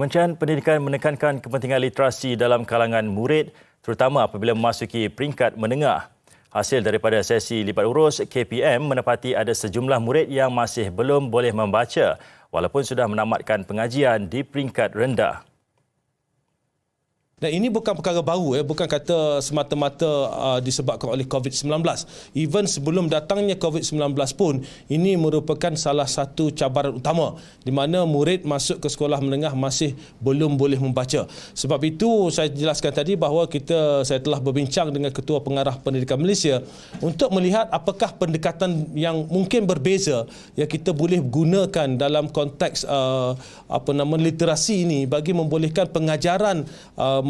Kementerian Pendidikan menekankan kepentingan literasi dalam kalangan murid terutama apabila memasuki peringkat menengah. Hasil daripada sesi lipat urus KPM menepati ada sejumlah murid yang masih belum boleh membaca walaupun sudah menamatkan pengajian di peringkat rendah. Dan ini bukan perkara baru, bukan kata semata-mata disebabkan oleh COVID-19. Even sebelum datangnya COVID-19 pun, ini merupakan salah satu cabaran utama di mana murid masuk ke sekolah menengah masih belum boleh membaca. Sebab itu saya jelaskan tadi bahawa saya telah berbincang dengan Ketua Pengarah Pendidikan Malaysia untuk melihat apakah pendekatan yang mungkin berbeza yang kita boleh gunakan dalam konteks literasi ini bagi membolehkan pengajaran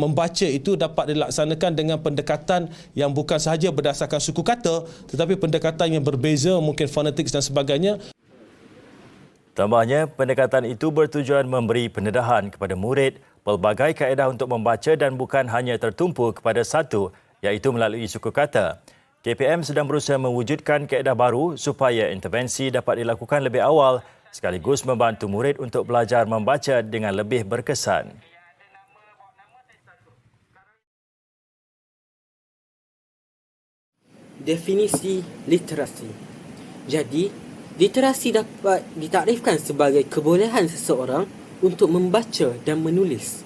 membaca itu dapat dilaksanakan dengan pendekatan yang bukan sahaja berdasarkan suku kata tetapi pendekatan yang berbeza, mungkin fonetik dan sebagainya. Tambahnya, pendekatan itu bertujuan memberi pendedahan kepada murid pelbagai kaedah untuk membaca dan bukan hanya tertumpu kepada satu, iaitu melalui suku kata. KPM sedang berusaha mewujudkan kaedah baru supaya intervensi dapat dilakukan lebih awal sekaligus membantu murid untuk belajar membaca dengan lebih berkesan. Definisi literasi. Jadi, literasi dapat ditakrifkan sebagai kebolehan seseorang untuk membaca dan menulis.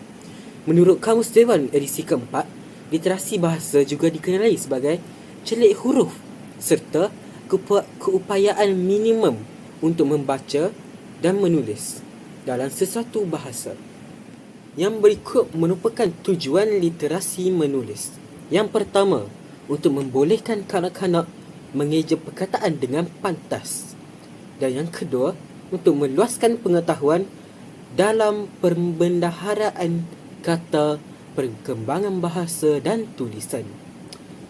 Menurut Kamus Dewan edisi keempat, literasi bahasa juga dikenali sebagai celik huruf serta keupayaan minimum untuk membaca dan menulis dalam sesuatu bahasa. Yang berikut merupakan tujuan literasi menulis. Yang pertama, untuk membolehkan kanak-kanak mengeja perkataan dengan pantas. Dan yang kedua, untuk meluaskan pengetahuan dalam pembendaharaan kata, perkembangan bahasa dan tulisan.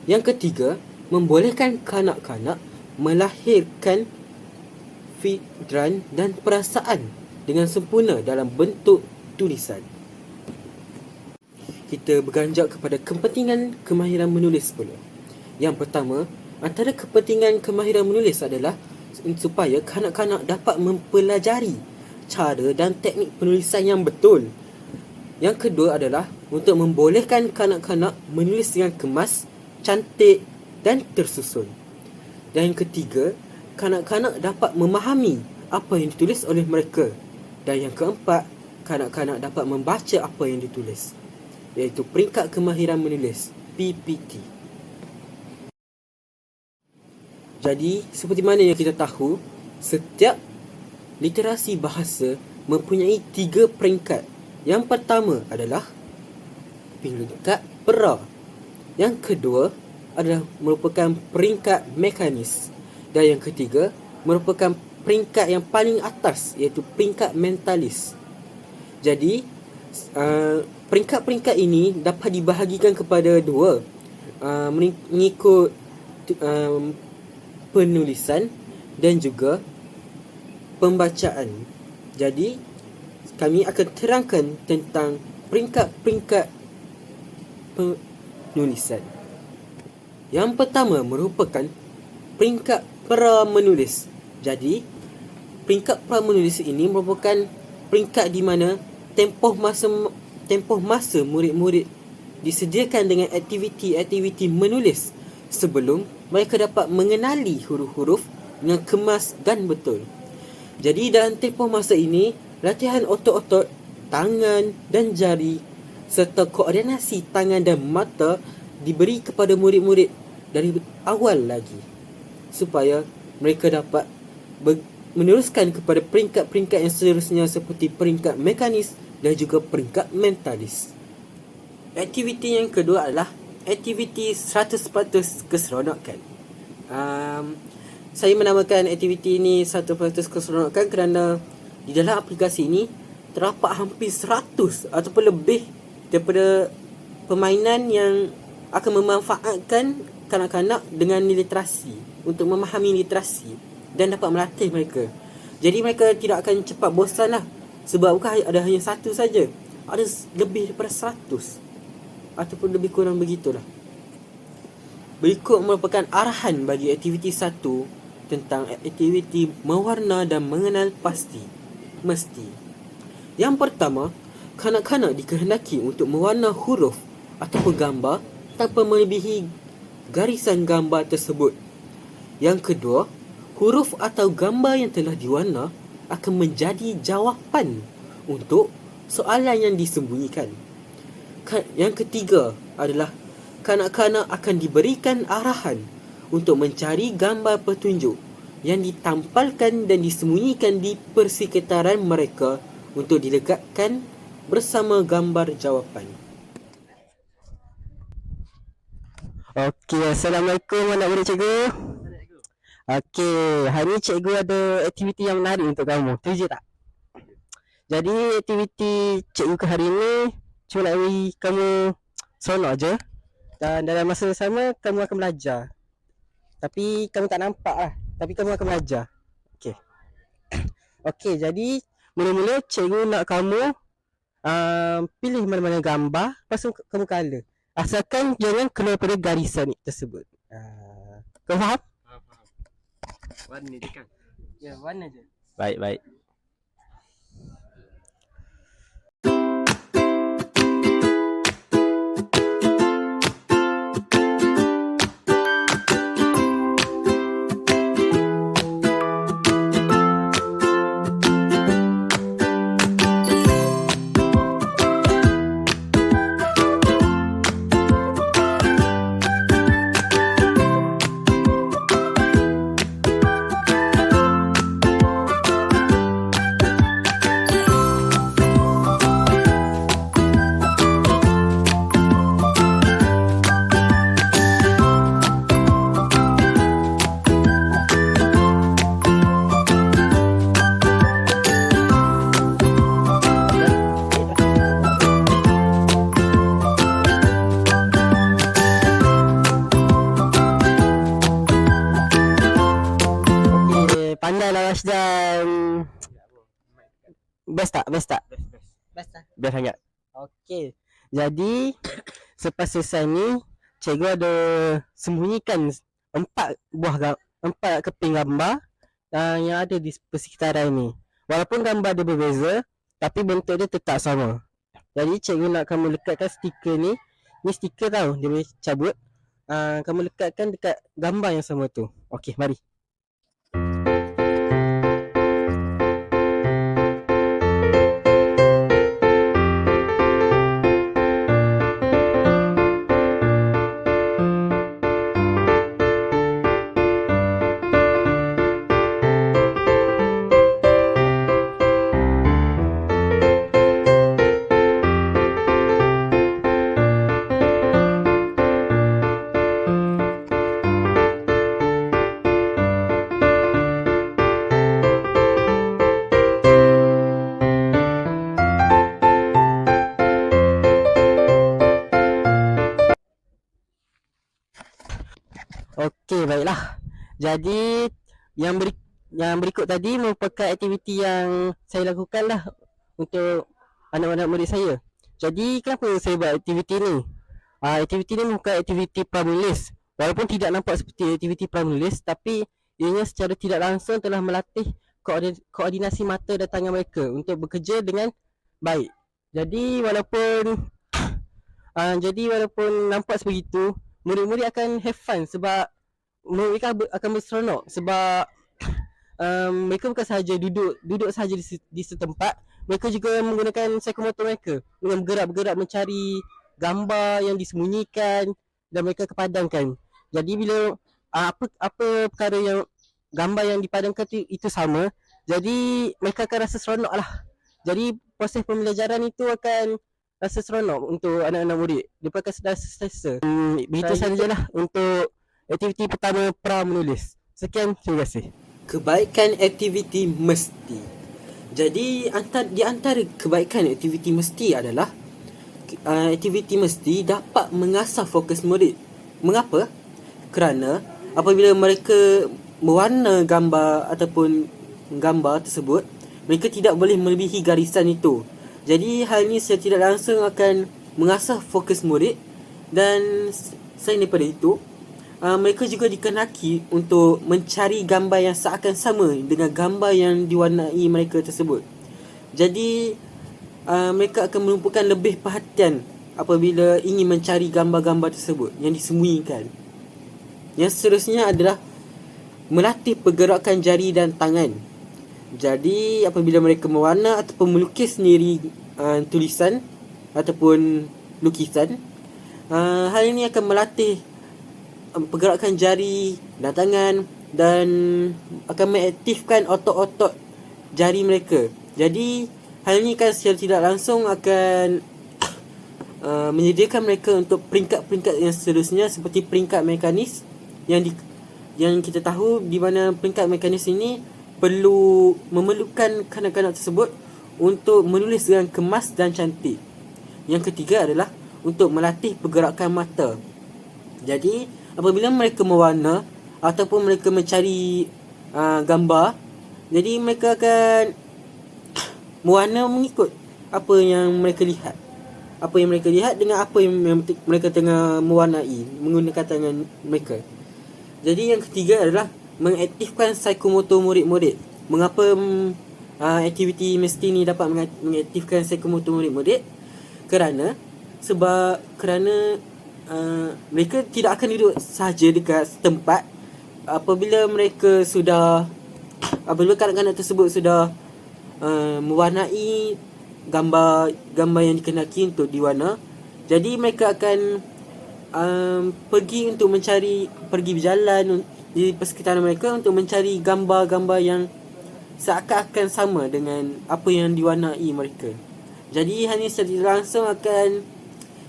Yang ketiga, membolehkan kanak-kanak melahirkan fikiran dan perasaan dengan sempurna dalam bentuk tulisan. Kita beranjak kepada kepentingan kemahiran menulis pula. Yang pertama, antara kepentingan kemahiran menulis adalah supaya kanak-kanak dapat mempelajari cara dan teknik penulisan yang betul. Yang kedua adalah untuk membolehkan kanak-kanak menulis dengan kemas, cantik dan tersusun. Dan yang ketiga, kanak-kanak dapat memahami apa yang ditulis oleh mereka. Dan yang keempat, kanak-kanak dapat membaca apa yang ditulis, iaitu peringkat kemahiran menulis PPT. Jadi, seperti mana yang kita tahu, setiap literasi bahasa mempunyai 3 peringkat. Yang pertama adalah peringkat pera. Yang kedua adalah merupakan peringkat mekanis. Dan yang ketiga merupakan peringkat yang paling atas, iaitu peringkat mentalis. Jadi, peringkat-peringkat ini dapat dibahagikan kepada 2, mengikut penulisan dan juga pembacaan. Jadi, kami akan terangkan tentang peringkat-peringkat penulisan. Yang pertama merupakan peringkat pra menulis. Jadi, peringkat pra menulis ini merupakan peringkat di mana tempoh masa murid-murid disediakan dengan aktiviti-aktiviti menulis sebelum mereka dapat mengenali huruf-huruf dengan kemas dan betul. Jadi dalam tempoh masa ini, latihan otot-otot, tangan dan jari serta koordinasi tangan dan mata diberi kepada murid-murid dari awal lagi supaya mereka dapat meneruskan kepada peringkat-peringkat yang seterusnya seperti peringkat mekanis dan juga peringkat mentalis. Aktiviti yang kedua adalah aktiviti 100% keseronokan. Saya menamakan aktiviti ini 100% keseronokan kerana di dalam aplikasi ini terdapat hampir 100 ataupun lebih daripada permainan yang akan memanfaatkan kanak-kanak dengan literasi untuk memahami literasi dan dapat melatih mereka. Jadi mereka tidak akan cepat bosan lah, sebab bukan ada hanya satu saja, ada lebih daripada 100 ataupun lebih kurang begitulah. Berikut merupakan arahan bagi aktiviti 1 tentang aktiviti mewarna dan mengenal pasti mesti. Yang pertama, kanak-kanak dikehendaki untuk mewarna huruf ataupun gambar tanpa melebihi garisan gambar tersebut. Yang kedua, huruf atau gambar yang telah diwarna akan menjadi jawapan untuk soalan yang disembunyikan. Yang ketiga adalah kanak-kanak akan diberikan arahan untuk mencari gambar petunjuk yang ditampalkan dan disembunyikan di persekitaran mereka untuk dilekatkan bersama gambar jawapan. Okey, Assalamualaikum anak-anak cikgu. Okey, hari ni cikgu ada aktiviti yang menarik untuk kamu. Setuju tak? Jadi aktiviti cikgu ke hari ni cuma nak bagi kamu seronok je. Dan dalam masa yang sama kamu akan belajar. Tapi kamu tak nampak lah. Tapi kamu akan belajar. Okey. Okey, jadi mula-mula cikgu nak kamu pilih mana-mana gambar, lepas tu kamu colour. Asalkan jangan keluar pada garisan tersebut. Kau faham? Faham. Warna je kan? Ya, warna je. Baik. Pandailah Rashdan. Best tak? Best tak? Best tak? Best sangat. Okey. Jadi selepas selesai ni cikgu ada sembunyikan 4 keping gambar yang ada di persekitaran ni. Walaupun gambar dia berbeza, tapi bentuk dia tetap sama. Jadi cikgu nak kamu lekatkan stiker ni. Ni stiker tau, dia boleh cabut. Kamu lekatkan dekat gambar yang sama tu. Okey, mari. Okey, baiklah. Jadi yang berikut tadi merupakan aktiviti yang saya lakukan lah untuk anak-anak murid saya. Jadi kenapa saya buat aktiviti ni? Aktiviti ni bukan aktiviti pramenulis. Walaupun tidak nampak seperti aktiviti pramenulis, tapi ianya secara tidak langsung telah melatih koordinasi mata dan tangan mereka untuk bekerja dengan baik. Jadi walaupun nampak sebegitu, murid-murid akan have fun sebab mereka akan berseronok sebab mereka bukan sahaja duduk sahaja di setempat, mereka juga menggunakan psikomotor mereka dengan bergerak-gerak mencari gambar yang disembunyikan dan mereka kepadangkan. Jadi bila apa perkara yang gambar yang dipadangkan itu sama, jadi mereka akan rasa seronok lah. Jadi proses pembelajaran itu akan rasa seronok untuk anak-anak murid. Mereka akan rasa selesa. Begitu sahajalah untuk aktiviti pertama pra-menulis. Sekian, terima kasih. Kebaikan aktiviti mesti. Jadi di antara kebaikan aktiviti mesti adalah aktiviti mesti dapat mengasah fokus murid. Mengapa? Kerana apabila mereka mewarna gambar ataupun gambar tersebut, mereka tidak boleh melebihi garisan itu. Jadi hal ini secara tidak langsung akan mengasah fokus murid, dan selain daripada itu, mereka juga dikehendaki untuk mencari gambar yang seakan sama dengan gambar yang diwarnai mereka tersebut. Jadi mereka akan menumpukan lebih perhatian apabila ingin mencari gambar-gambar tersebut yang disembunyikan. Yang seterusnya adalah melatih pergerakan jari dan tangan. Jadi apabila mereka mewarna ataupun melukis sendiri tulisan ataupun lukisan, hal ini akan melatih pergerakan jari dan tangan dan akan mengaktifkan otot-otot jari mereka. Jadi hal ini kan secara tidak langsung akan menyediakan mereka untuk peringkat-peringkat yang seterusnya, seperti peringkat mekanis yang kita tahu di mana peringkat mekanis ini memerlukan kanak-kanak tersebut untuk menulis dengan kemas dan cantik. Yang ketiga adalah untuk melatih pergerakan mata. Jadi apabila mereka mewarna ataupun mereka mencari gambar, jadi mereka akan mewarna mengikut apa yang mereka lihat. Apa yang mereka lihat dengan apa yang mereka tengah mewarnai menggunakan tangan mereka. Jadi yang ketiga adalah mengaktifkan psikomotor murid-murid. Mengapa aktiviti mesti ni dapat mengaktifkan psikomotor murid-murid? Kerana mereka tidak akan duduk sahaja dekat tempat. Apabila kanak-kanak tersebut sudah mewarnai gambar yang dikehendaki untuk diwarna, jadi mereka akan pergi berjalan di persekitaran mereka untuk mencari gambar-gambar yang seakan-akan sama dengan apa yang diwarnai mereka. Jadi hal ini secara langsung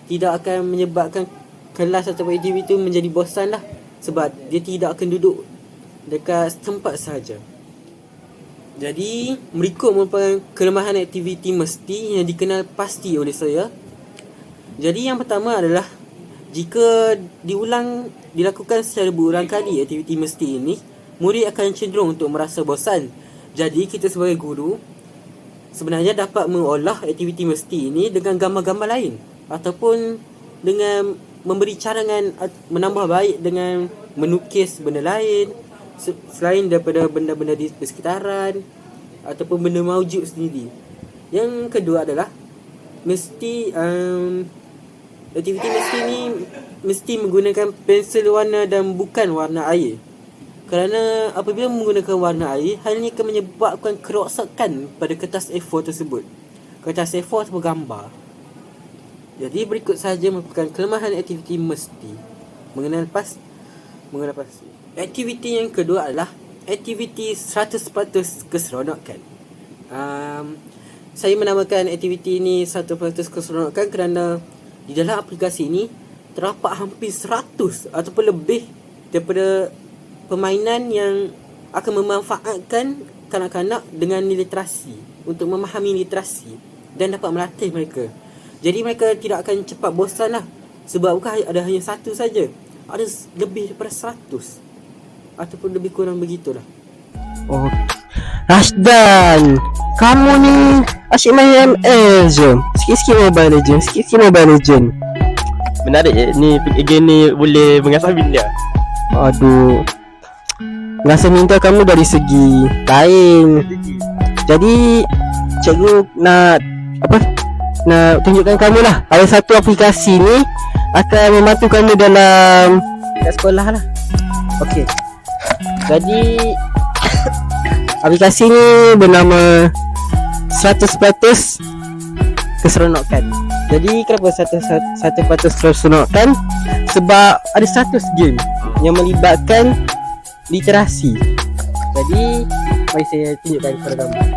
tidak akan menyebabkan kelas atau aktiviti itu menjadi bosan lah, sebab dia tidak akan duduk dekat tempat sahaja. Jadi berikut merupakan kelemahan aktiviti mesti yang dikenal pasti oleh saya. Jadi yang pertama adalah jika dilakukan secara berulang kali aktiviti mesti ini, murid akan cenderung untuk merasa bosan. Jadi kita sebagai guru sebenarnya dapat mengolah aktiviti mesti ini dengan gambar-gambar lain, ataupun dengan memberi carangan menambah baik dengan menukis benda lain selain daripada benda-benda di persekitaran ataupun benda maujud sendiri. Yang kedua adalah aktiviti mesti ni mesti menggunakan pensel warna dan bukan warna air. Kerana apabila menggunakan warna air, hal ini akan menyebabkan kerosakan pada kertas A4 tersebut. Kertas A4 ataupun gambar. Jadi berikut sahaja merupakan kelemahan aktiviti mesti mengenal pasti. Aktiviti yang kedua adalah aktiviti 100% keseronokan. Saya menamakan aktiviti ini 100% keseronokan kerana di dalam aplikasi ini terdapat hampir 100 ataupun lebih daripada permainan yang akan memanfaatkan kanak-kanak dengan literasi, untuk memahami literasi dan dapat melatih mereka. Jadi mereka tidak akan cepat bosan lah, sebab bukan ada hanya satu saja, ada lebih daripada 100 ataupun lebih kurang begitulah. Oh, Rashdan, kamu ni asyik main ML je. Sikit-sikit Mobile Legend. Menarik je. Ni game ni boleh mengasah benda. Aduh, rasa minta kamu dari segi lain. Jadi cikgu nak tunjukkan kamu lah. Ada satu aplikasi ni akan membantu kamu dalam kat sekolah lah. Okey. Jadi aplikasi ni bernama 100% keseronokan. Jadi kenapa 100% keseronokan? Sebab ada 100 game yang melibatkan literasi. Jadi mari saya tunjukkan kepada kamu.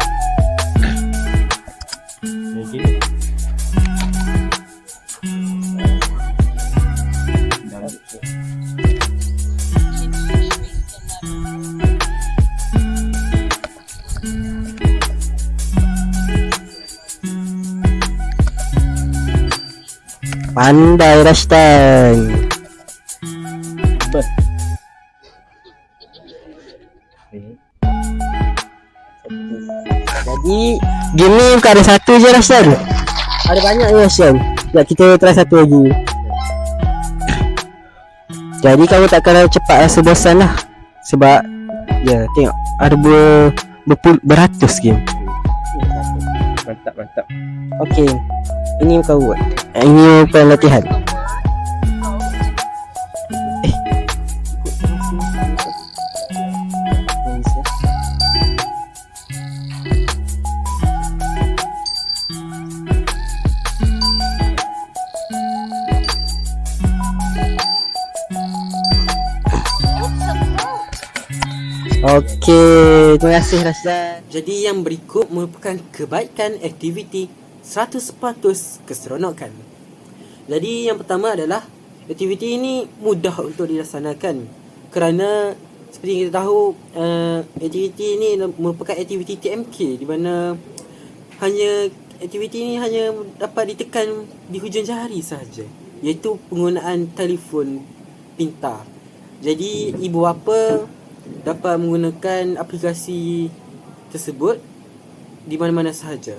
Pandai Rashdan. Jadi game ni bukan ada satu je Rashdan. Ada banyak je Rashdan. Sekejap kita try satu lagi. Jadi kamu takkan cepat rasa bosan lah. Sebab ya tengok ada beratus game. Mantap. Okey. Ini kau buat. Ini bukan latihan. Okey, terima kasih Rasdan. Jadi yang berikut merupakan kebaikan aktiviti 100% keseronokan. Jadi yang pertama adalah aktiviti ini mudah untuk dilaksanakan kerana seperti yang kita tahu aktiviti ini merupakan aktiviti TMK di mana aktiviti ini hanya dapat ditekan di hujung jari sahaja, iaitu penggunaan telefon pintar. Jadi ibu bapa dapat menggunakan aplikasi tersebut di mana-mana sahaja.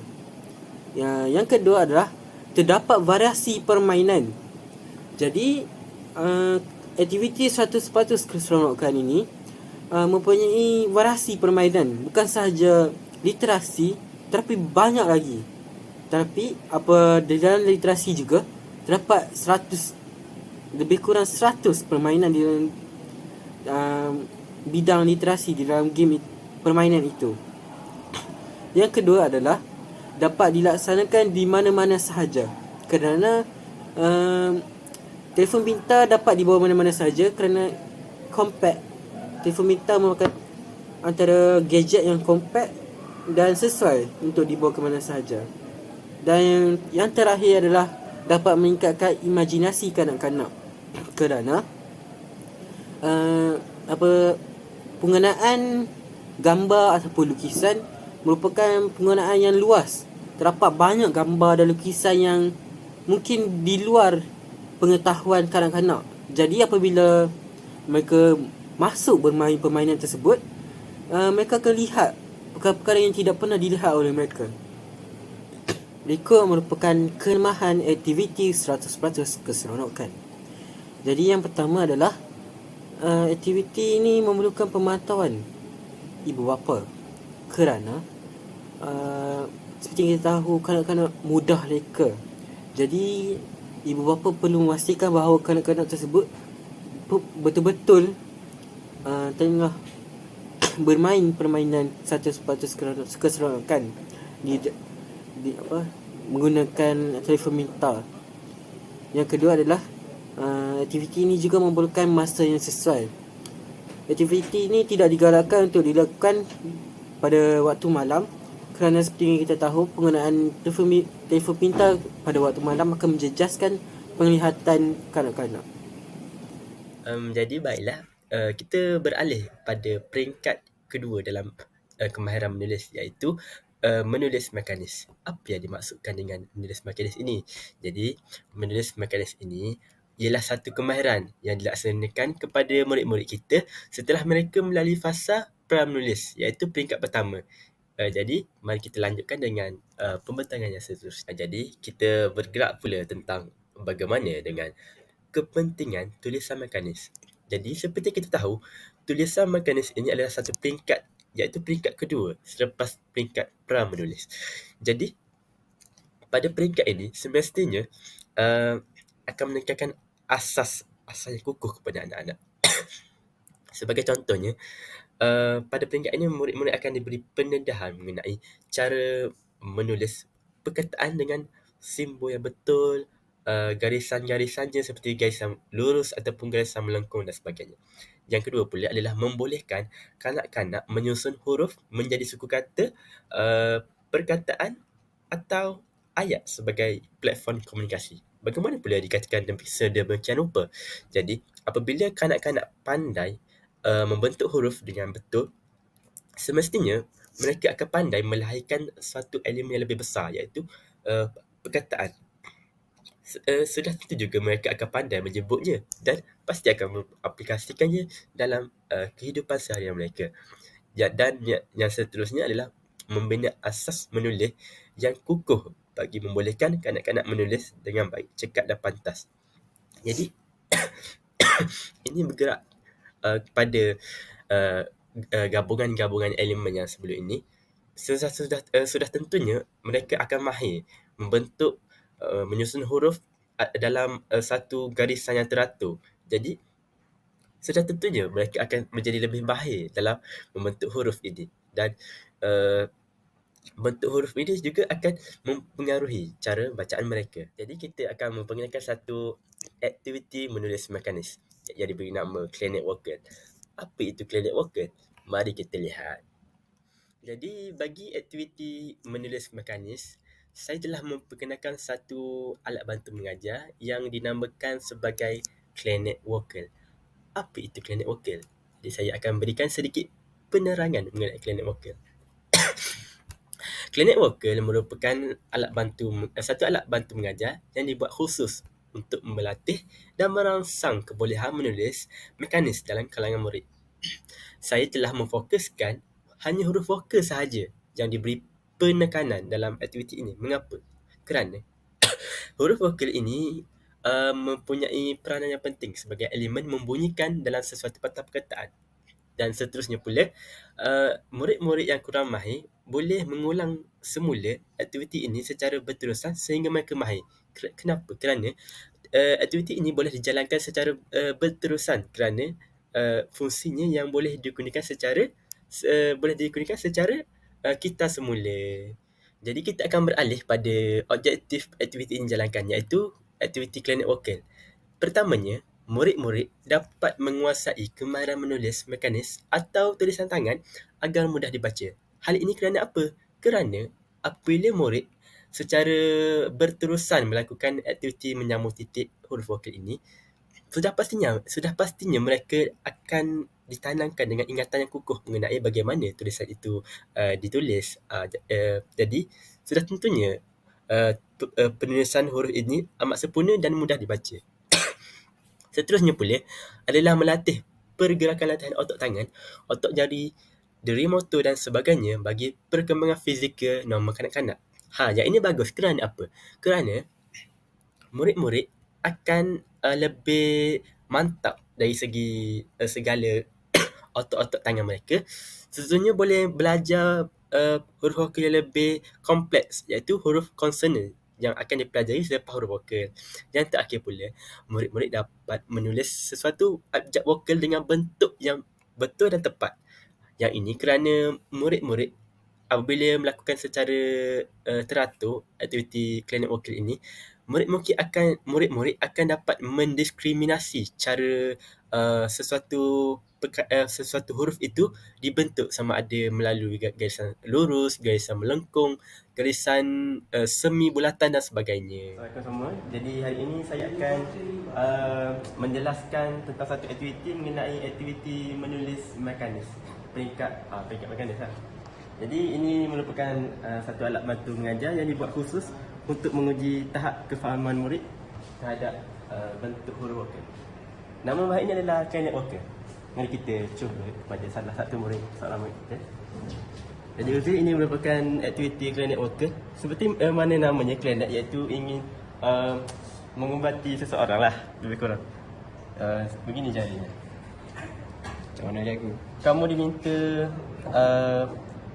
Yang kedua adalah terdapat variasi permainan. Jadi aktiviti 100% keseronokan ini mempunyai variasi permainan, bukan sahaja literasi tetapi banyak lagi. Tapi di dalam literasi juga terdapat 100 lebih kurang 100 permainan di dalam bidang literasi di dalam game permainan itu. Yang kedua adalah dapat dilaksanakan di mana-mana sahaja kerana telefon pintar dapat dibawa mana-mana sahaja kerana compact. Telefon pintar merupakan antara gadget yang compact dan sesuai untuk dibawa ke mana sahaja. Dan yang terakhir adalah dapat meningkatkan imajinasi kanak-kanak kerana penggunaan gambar ataupun lukisan merupakan penggunaan yang luas. Terdapat banyak gambar dan lukisan yang mungkin di luar pengetahuan kanak-kanak. Jadi apabila mereka masuk bermain permainan tersebut, mereka akan lihat perkara-perkara yang tidak pernah dilihat oleh mereka. Berikut merupakan kelemahan aktiviti 100% keseronokan. Jadi yang pertama adalah aktiviti ini memerlukan pemantauan ibu bapa kerana seperti yang kita tahu kanak-kanak mudah leka. Jadi ibu bapa perlu memastikan bahawa kanak-kanak tersebut betul-betul tengah bermain permainan 100% keseronokan menggunakan telefon pintar. Yang kedua adalah aktiviti ini juga memerlukan masa yang sesuai. Aktiviti ini tidak digalakkan untuk dilakukan pada waktu malam kerana seperti yang kita tahu penggunaan telefon pintar pada waktu malam akan menjejaskan penglihatan kanak-kanak. Jadi baiklah, kita beralih pada peringkat kedua dalam kemahiran menulis, iaitu menulis mekanis. Apa yang dimaksudkan dengan menulis mekanis ini? Jadi, menulis mekanis ini ialah satu kemahiran yang dilaksanakan kepada murid-murid kita setelah mereka melalui fasa pra-menulis, iaitu peringkat pertama. Jadi, mari kita lanjutkan dengan pembentangan yang seterusnya. Jadi, kita bergerak pula tentang bagaimana dengan kepentingan tulisan mekanis. Jadi, seperti kita tahu, tulisan mekanis ini adalah satu peringkat, iaitu peringkat kedua selepas peringkat pra-menulis. Jadi, pada peringkat ini, semestinya akan menekankan asas yang kukuh kepada anak-anak. Sebagai contohnya, pada peringkat ini murid-murid akan diberi pendedahan mengenai cara menulis perkataan dengan simbol yang betul, garisan-garisannya seperti garisan lurus ataupun garisan melengkung dan sebagainya. Yang kedua pula adalah membolehkan kanak-kanak menyusun huruf menjadi suku kata, perkataan atau ayat sebagai platform komunikasi. Bagaimana pula dikatakan sedemikian rupa? Jadi, apabila kanak-kanak pandai membentuk huruf dengan betul, semestinya mereka akan pandai melahirkan satu elemen yang lebih besar, iaitu perkataan. Sudah tentu juga mereka akan pandai menyebutnya dan pasti akan mengaplikasikannya dalam kehidupan seharian mereka. Dan yang seterusnya adalah membina asas menulis yang kukuh bagi membolehkan kanak-kanak menulis dengan baik, cekat dan pantas. Jadi, ini bergerak pada gabungan-gabungan elemen yang sebelum ini. sudah tentunya mereka akan mahir membentuk, menyusun huruf dalam satu garisan yang teratur. Jadi sudah tentunya mereka akan menjadi lebih mahir dalam membentuk huruf ini, dan bentuk huruf ini juga akan mempengaruhi cara bacaan mereka. Jadi kita akan memperkenalkan satu aktiviti menulis mekanis yang diberi nama Clear Networker. Apa itu Clear Networker? Mari kita lihat. Jadi bagi aktiviti menulis mekanis, saya telah memperkenalkan satu alat bantu mengajar yang dinamakan sebagai Clear Networker. Apa itu Clear Networker? Jadi saya akan berikan sedikit penerangan mengenai Clear Networker. Clear Networker merupakan satu alat bantu mengajar yang dibuat khusus untuk melatih dan merangsang kebolehan menulis mekanis dalam kalangan murid. Saya telah memfokuskan hanya huruf vokal sahaja yang diberi penekanan dalam aktiviti ini. Mengapa? Kerana huruf vokal ini mempunyai peranan yang penting sebagai elemen membunyikan dalam sesuatu patah perkataan. Dan seterusnya pula, murid-murid yang kurang mahir boleh mengulang semula aktiviti ini secara berterusan sehingga mereka mahir. Kenapa? Kerana aktiviti ini boleh dijalankan secara berterusan kerana fungsinya yang boleh digunakan secara kita semula. Jadi kita akan beralih pada objektif aktiviti ini dijalankan, iaitu aktiviti Clear Networker. Pertamanya, murid-murid dapat menguasai kemahiran menulis mekanis atau tulisan tangan agar mudah dibaca. Hal ini kerana apa? Kerana apabila murid secara berterusan melakukan aktiviti menyambung titik huruf vokal ini, sudah pastinya mereka akan ditanamkan dengan ingatan yang kukuh mengenai bagaimana tulisan itu ditulis. Jadi sudah tentunya penulisan huruf ini amat sempurna dan mudah dibaca. Seterusnya pula adalah melatih pergerakan latihan otot tangan, otot jari, deri motor dan sebagainya bagi perkembangan fizikal normal kanak-kanak. Yang ini bagus kerana apa? Kerana murid-murid akan lebih mantap dari segi segala otot-otot tangan mereka. Sesungguhnya boleh belajar huruf vokal yang lebih kompleks, iaitu huruf konsonan yang akan dipelajari selepas huruf vokal. Yang terakhir pula, murid-murid dapat menulis sesuatu abjad vokal dengan bentuk yang betul dan tepat. Yang ini kerana murid-murid apabila melakukan secara teratur aktiviti Clear Networker ini, murid-murid akan dapat mendiskriminasi cara sesuatu huruf itu dibentuk, sama ada melalui garisan lurus, garisan melengkung, garisan semi bulatan dan sebagainya. Assalamualaikum semua. Jadi hari ini saya akan menjelaskan tentang satu aktiviti mengenai aktiviti menulis mekanis. Peringkat mekanis lah. Jadi ini merupakan satu alat bantu mengajar yang dibuat khusus untuk menguji tahap kefahaman murid terhadap bentuk huruf vokal. Nama baik ini adalah Clear Networker. Mari kita cuba kepada salah satu murid soalan murid kita. Jadi Uzi, ini merupakan aktiviti Clear Networker. Seperti mana namanya Clear Net, iaitu ingin mengubati seseorang lah, lebih kurang. Begini caranya. Macam mana dia aku? Kamu diminta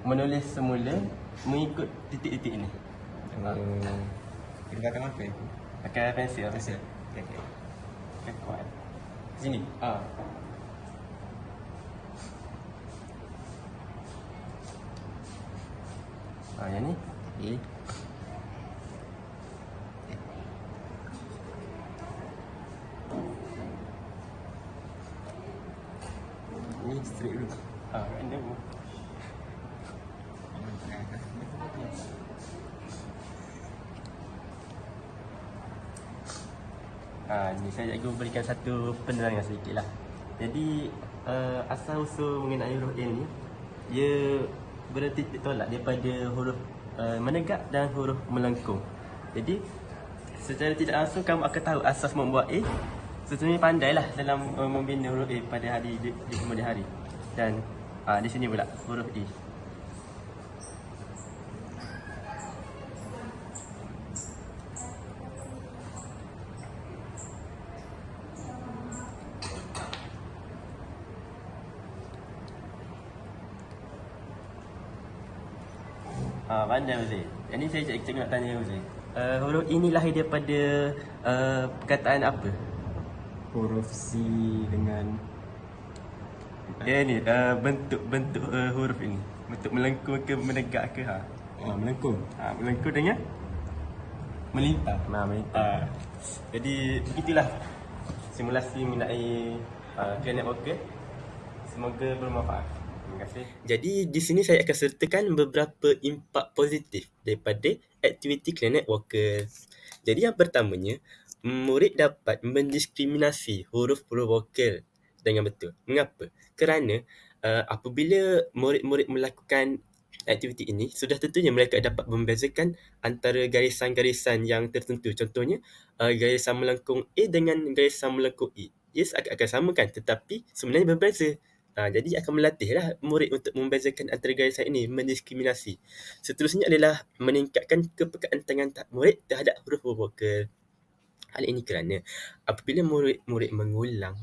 menulis semula mengikut titik-titik ini. Kita akan apa? Pakai pensil. Okey. Kuat. Sini. Yang ni. Ni straight dulu. Ini dulu. Ni saya cikgu berikan satu penerangan sedikit lah. Jadi asal-usul mengenai huruf A ni, ia bertitik tolak daripada huruf menegak dan huruf melengkung. Jadi secara tidak langsung kamu akan tahu asas membuat A. Sesungguhnya pandailah dalam membina huruf A pada hari di kemudian hari. Dan di sini pula huruf E. Pandai Uzai. Yang ni saya cakap nak tanya Uzai. Huruf ini lahir daripada perkataan apa? Huruf C dengan Ni bentuk huruf ini. Bentuk melengkung ke menegak ke ha? melengkung. Melengkung dengan melintang. Melintang. Jadi begitulah simulasi mengenai Planet Walker. Semoga bermanfaat. Terima kasih. Jadi di sini saya akan sertakan beberapa impak positif daripada aktiviti Planet Walker. Jadi yang pertamanya, murid dapat mendiskriminasi huruf-huruf vokal dengan betul. Mengapa? Kerana apabila murid-murid melakukan aktiviti ini, sudah tentunya mereka dapat membezakan antara garisan-garisan yang tertentu. Contohnya, garisan melengkung A dengan garisan melengkung E. Ia akan sama kan, tetapi sebenarnya berbeza. Jadi akan melatihlah murid untuk membezakan antara garisan ini, mendiskriminasi. Seterusnya adalah meningkatkan kepekaan tangan murid terhadap huruf-huruf vokal. Hal ini kerana apabila murid-murid mengulang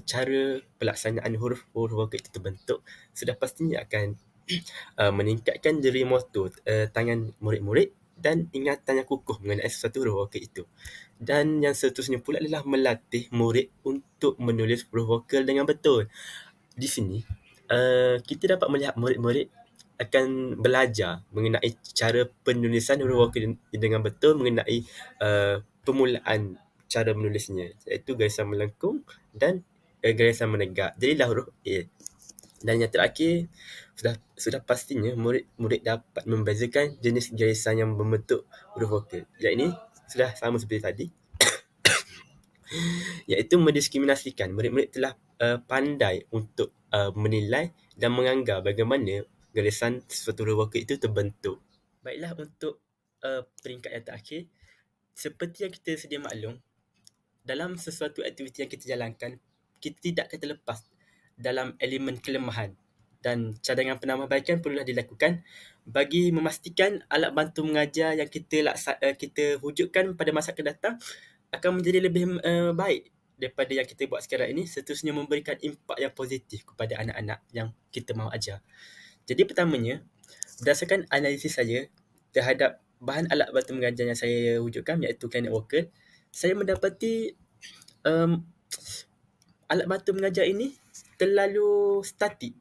cara pelaksanaan huruf-huruf vokal itu terbentuk, sudah pastinya akan meningkatkan jeri motor tangan murid-murid dan ingatan yang kukuh mengenai sesuatu huruf vokal itu. Dan yang seterusnya pula adalah melatih murid untuk menulis huruf vokal dengan betul. Di sini, kita dapat melihat murid-murid akan belajar mengenai cara penulisan huruf vokal dengan betul, mengenai permulaan cara menulisnya, iaitu garisan melengkung dan garisan menegak. Jadilah huruf A. Dan yang terakhir, sudah pastinya murid dapat membezakan jenis garisan yang membentuk huruf vokal. Yang ini sudah sama seperti tadi, iaitu mendiskriminasikan. Murid-murid telah pandai untuk menilai dan menganggap bagaimana garisan sesuatu huruf vokal itu terbentuk. Baiklah, untuk peringkat yang terakhir, seperti yang kita sedia maklum, dalam sesuatu aktiviti yang kita jalankan, kita tidak akan terlepas dalam elemen kelemahan, dan cadangan penambahbaikan perlulah dilakukan bagi memastikan alat bantu mengajar yang kita wujudkan pada masa akan datang akan menjadi lebih baik daripada yang kita buat sekarang ini. Seterusnya memberikan impak yang positif kepada anak-anak yang kita mahu ajar. Jadi pertamanya, berdasarkan analisis saya terhadap bahan alat bantu mengajar yang saya wujudkan, iaitu Planet Walker, saya mendapati alat bantu mengajar ini terlalu statik,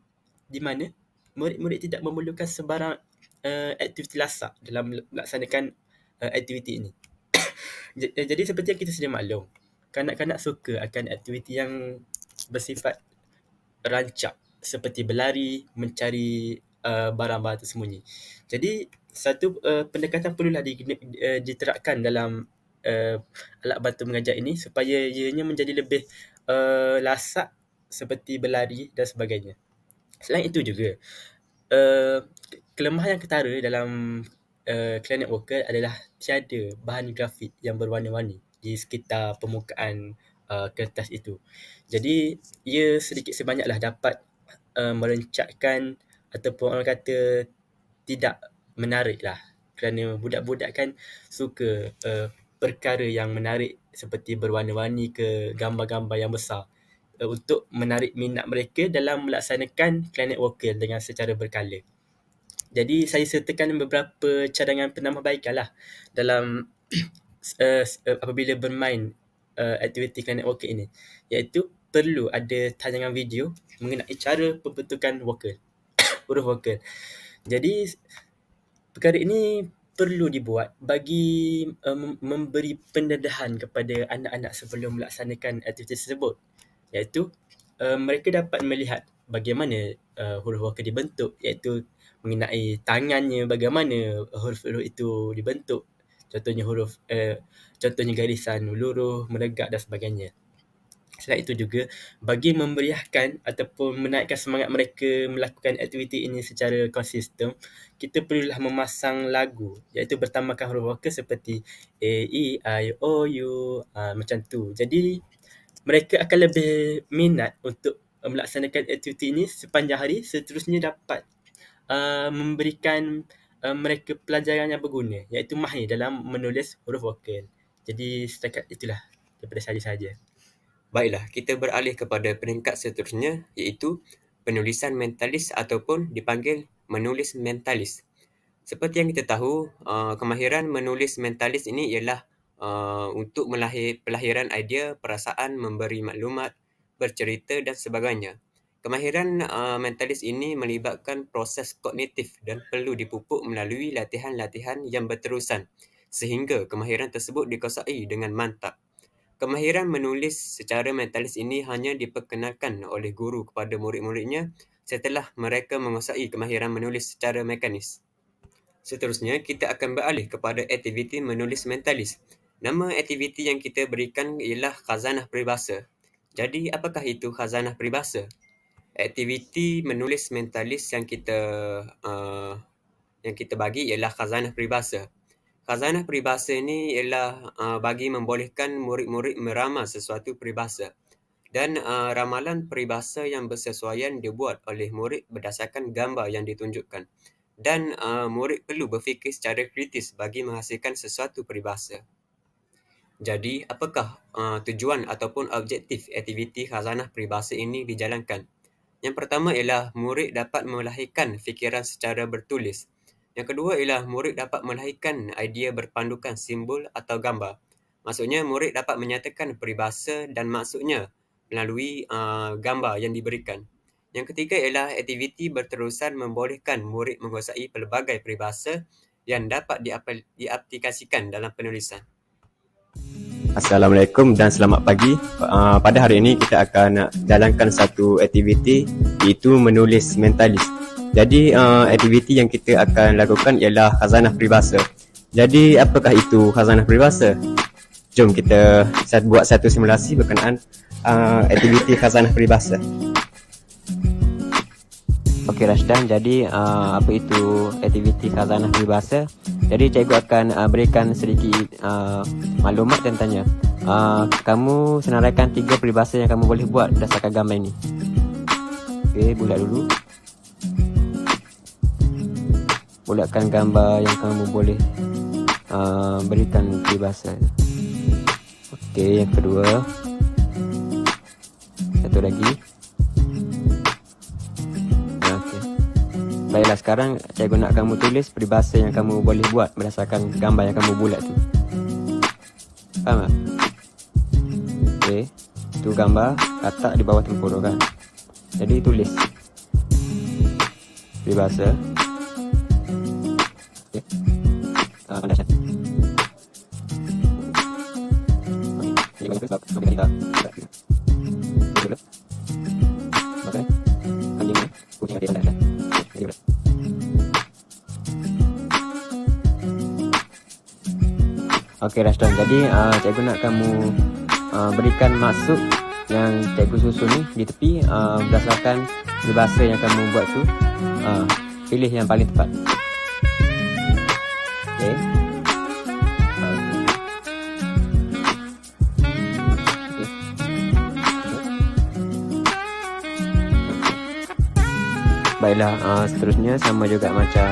di mana murid-murid tidak memerlukan sebarang aktiviti lasak dalam melaksanakan aktiviti ini. Jadi seperti yang kita sedia maklum, kanak-kanak suka akan aktiviti yang bersifat rancak, seperti berlari, mencari barang-barang tersembunyi. Jadi satu pendekatan perlulah diterapkan dalam alat bantu mengajar ini supaya ianya menjadi lebih lasak, seperti berlari dan sebagainya. Selain itu juga, kelemahan yang ketara dalam Planet Walker adalah tiada bahan grafik yang berwarna-warni di sekitar permukaan kertas itu. Jadi ia sedikit sebanyaklah dapat merencatkan, ataupun orang kata tidak menarik lah, kerana budak-budak kan suka perkara yang menarik seperti berwarna-warni ke gambar-gambar yang besar, untuk menarik minat mereka dalam melaksanakan Planet Walker dengan secara berkala. Jadi saya sertakan beberapa cadangan penambahbaikan lah dalam apabila bermain aktiviti Planet Walker ini, iaitu perlu ada tayangan video mengenai cara pembentukan vokal, huruf vokal. Jadi perkara ini perlu dibuat bagi memberi pendedahan kepada anak-anak sebelum melaksanakan aktiviti tersebut, iaitu mereka dapat melihat bagaimana huruf vokal dibentuk, iaitu mengenai tangannya, bagaimana huruf-huruf itu dibentuk. Contohnya garisan lurus, menegak dan sebagainya. Selain itu juga, bagi memeriahkan ataupun menaikkan semangat mereka melakukan aktiviti ini secara konsisten, kita perlulah memasang lagu, iaitu bertambahkan huruf vokal seperti A, E, I, O, U, macam tu. Jadi mereka akan lebih minat untuk melaksanakan aktiviti ini sepanjang hari. Seterusnya dapat memberikan mereka pelajaran yang berguna, iaitu mahir dalam menulis huruf vokal. Jadi setakat itulah daripada saya saja. Baiklah, kita beralih kepada peringkat seterusnya, iaitu penulisan mentalis ataupun dipanggil menulis mentalis. Seperti yang kita tahu, kemahiran menulis mentalis ini ialah untuk pelahiran idea, perasaan, memberi maklumat, bercerita dan sebagainya. Kemahiran mentalis ini melibatkan proses kognitif dan perlu dipupuk melalui latihan-latihan yang berterusan sehingga kemahiran tersebut dikuasai dengan mantap. Kemahiran menulis secara mentalis ini hanya diperkenalkan oleh guru kepada murid-muridnya setelah mereka menguasai kemahiran menulis secara mekanis. Seterusnya, kita akan beralih kepada aktiviti menulis mentalis. Nama aktiviti yang kita berikan ialah khazanah peribahasa. Jadi, apakah itu khazanah peribahasa? Aktiviti menulis mentalis yang kita bagi ialah khazanah peribahasa. Khazanah peribahasa ini ialah bagi membolehkan murid-murid meramal sesuatu peribahasa. Dan ramalan peribahasa yang bersesuaian dibuat oleh murid berdasarkan gambar yang ditunjukkan. Dan murid perlu berfikir secara kritis bagi menghasilkan sesuatu peribahasa. Jadi, apakah tujuan ataupun objektif aktiviti khazanah peribahasa ini dijalankan? Yang pertama ialah murid dapat melahirkan fikiran secara bertulis. Yang kedua ialah murid dapat melahirkan idea berpandukan simbol atau gambar. Maksudnya, murid dapat menyatakan peribahasa dan maksudnya melalui gambar yang diberikan. Yang ketiga ialah aktiviti berterusan membolehkan murid menguasai pelbagai peribahasa yang dapat diaplikasikan dalam penulisan. Assalamualaikum dan selamat pagi. Pada hari ini kita akan jalankan satu aktiviti iaitu menulis mentalis. Jadi aktiviti yang kita akan lakukan ialah khazanah peribahasa. Jadi apakah itu khazanah peribahasa? Jom kita buat satu simulasi berkenaan aktiviti khazanah peribahasa. Okey Rashdan, jadi apa itu aktiviti khazanah peribahasa? Jadi cikgu akan berikan sedikit maklumat tentangnya. Kamu senaraikan 3 peribahasa yang kamu boleh buat berdasarkan gambar ini. Okey, bulat dulu. Bulatkan gambar yang kamu boleh berikan peribahasa. Okey, yang kedua. Satu lagi. Baiklah, sekarang cikgu nak kamu tulis peribahasa yang kamu boleh buat berdasarkan gambar yang kamu bulat tu. Faham tak? Okey, tu gambar letak di bawah tempurung kan. Jadi tulis peribahasa. Okey. Anda chat. Okey, ini sebab kita. Okey. Okey. Anjing ni, kucing dia dah. Okey Rashdan, jadi cikgu nak kamu berikan maksud yang cikgu susun ni di tepi berdasarkan peribahasa yang kamu buat tu. Pilih yang paling tepat. Okey. Baiklah, seterusnya sama juga macam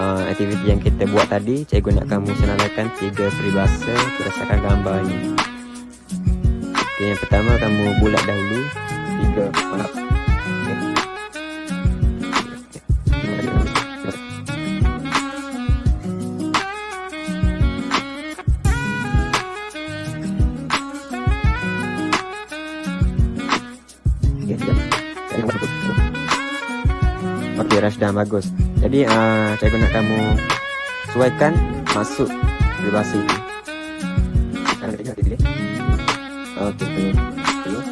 aktiviti yang kita buat tadi. Cikgu nak kamu senaraikan 3 peribahasa berdasarkan gambar ni. Okay, yang pertama kamu bulat dahulu 3 warna. Okey Rashdan, bagus. Jadi cikgu nak kamu sesuaikan maksud peribahasa itu. Sekarang kita pilih. Okey, tengok.